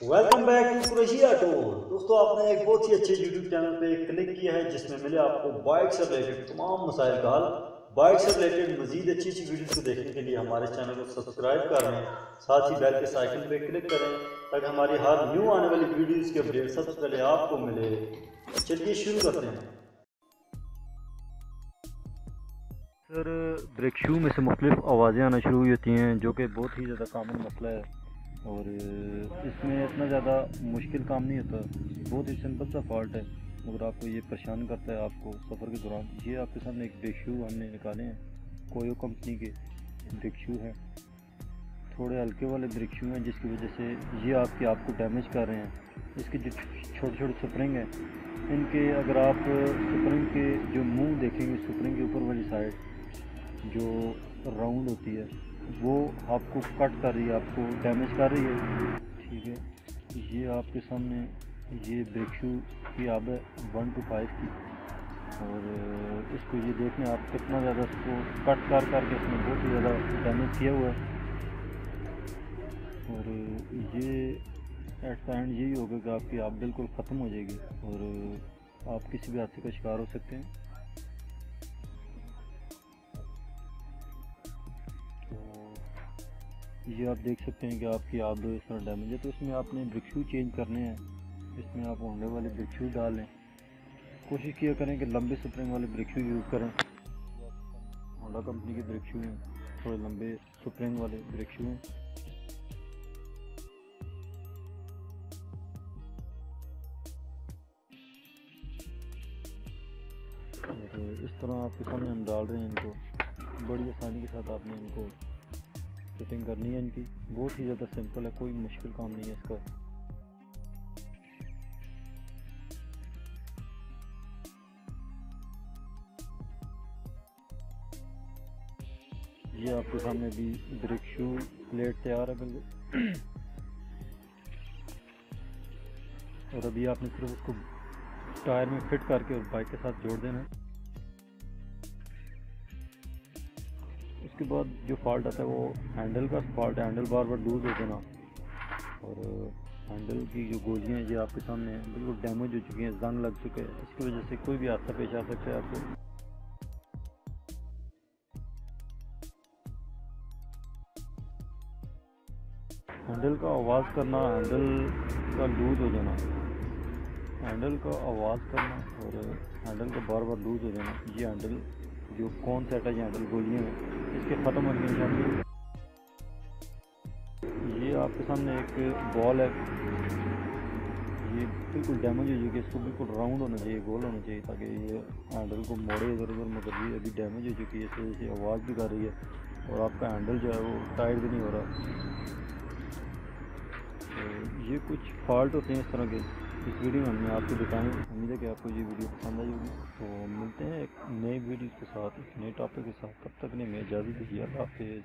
Welcome back to Qureshi auto. दोस्तों, आपने एक बहुत ही अच्छे यूट्यूब चैनल पे क्लिक किया है जिसमें मिले आपको बाइक से रिलेटेड तमाम मसाइल का हल। बाइक से रिलेटेड मजीद अच्छी अच्छी वीडियोस को देखने के लिए हमारे चैनल को सब्सक्राइब कर लें, साथ ही बेल के आइकन पे क्लिक करें ताकि हमारी हर न्यू आने वाली वीडियोस की अपडेट सबसे पहले आपको मिले। चलिए शुरू करते हैं। सर, ब्रेक शू में से मुख्तलिफ आवाज़ें आना शुरू हुई होती हैं जो कि बहुत ही ज़्यादा कॉमन मसला है। और इसमें इतना ज़्यादा मुश्किल काम नहीं होता, बहुत ही सिंपल सा फॉल्ट है मगर आपको ये परेशान करता है आपको सफ़र के दौरान। ये आपके सामने एक ब्रेक शू हमने निकाले हैं, कोयो कंपनी के ब्रेक शू हैं। थोड़े हल्के वाले ब्रेक शू हैं जिसकी वजह से ये आपको डैमेज कर रहे हैं। इसके जो छोटे छोटे स्प्रिंग हैं, इनके अगर आप स्प्रिंग के जो मुंह देखेंगे, स्प्रिंग के ऊपर वाली साइड जो राउंड होती है वो आपको कट कर रही है, आपको डैमेज कर रही है। ठीक है, ये आपके सामने ये ब्रेक शू की अब है 1 to 5 की। और इसको ये देखें आप कितना ज़्यादा इसको कट कर करके इसमें बहुत ही ज़्यादा डैमेज किया हुआ है। और ये एट द एंड यही होगा कि आपकी आप बिल्कुल ख़त्म हो जाएगी और आप किसी भी हादसे का शिकार हो सकते हैं। ये आप देख सकते हैं कि आपकी आप इस तरह डैमेज है, तो इसमें आपने ब्रेक शू चेंज करने हैं। इसमें आप होंडा वाले ब्रेक शू डाल लें। कोशिश किया करें कि लंबे स्प्रिंग वाले ब्रेक शू यूज़ करें। होंडा कंपनी के ब्रेक शू हैं, थोड़े लंबे स्प्रिंग वाले ब्रेक शू हैं। और इस तरह आपके सामने हम डाल रहे हैं इनको। बड़ी आसानी के साथ आपने इनको फिटिंग करनी है। इनकी बहुत ही ज़्यादा सिंपल है, कोई मुश्किल काम नहीं है इसका। ये आपके सामने भी ब्रेक शू प्लेट तैयार है बिल्कुल। और अभी आपने सिर्फ उसको टायर में फिट करके और बाइक के साथ जोड़ देना है। उसके बाद जो फॉल्ट आता है वो हैंडल का फॉल्ट है। हैंडल बार बार लूज हो जाना और हैंडल की जो गोलियाँ ये आपके सामने बिल्कुल डैमेज हो चुकी हैं, जंग लग चुके हैं। इसकी वजह से कोई भी हादसा पेश आ सकता है आपको। हैंडल का आवाज़ करना, हैंडल का लूज हो जाना, हैंडल का आवाज़ करना और हैंडल का बार बार लूज हो जाना, ये हैंडल जो कौन सेट है, ये हैंडल गोलियाँ हैं, इसके ख़त्म होने की निशानी। ये आपके सामने एक बॉल है, ये बिल्कुल डैमेज हो जाएगी। इसको बिल्कुल राउंड होना चाहिए, गोल होना चाहिए ताकि ये हैंडल को मोड़े इधर उधर, मगर ये अभी डैमेज हो चुकी है, इस वजह से आवाज़ भी कर रही है और आपका हैंडल जो है वो टाइट भी नहीं हो रहा। तो ये कुछ फॉल्ट होते हैं इस तरह के। इस वीडियो में हमने आपको दिखाएँ। उम्मीद है कि आपको ये वीडियो पसंद आई होगी। तो मिलते हैं एक नई वीडियो के साथ, एक नए टॉपिक के साथ। तब तक ने मैं इजाज़त दीजिए। अल्लाह हाफ़िज़।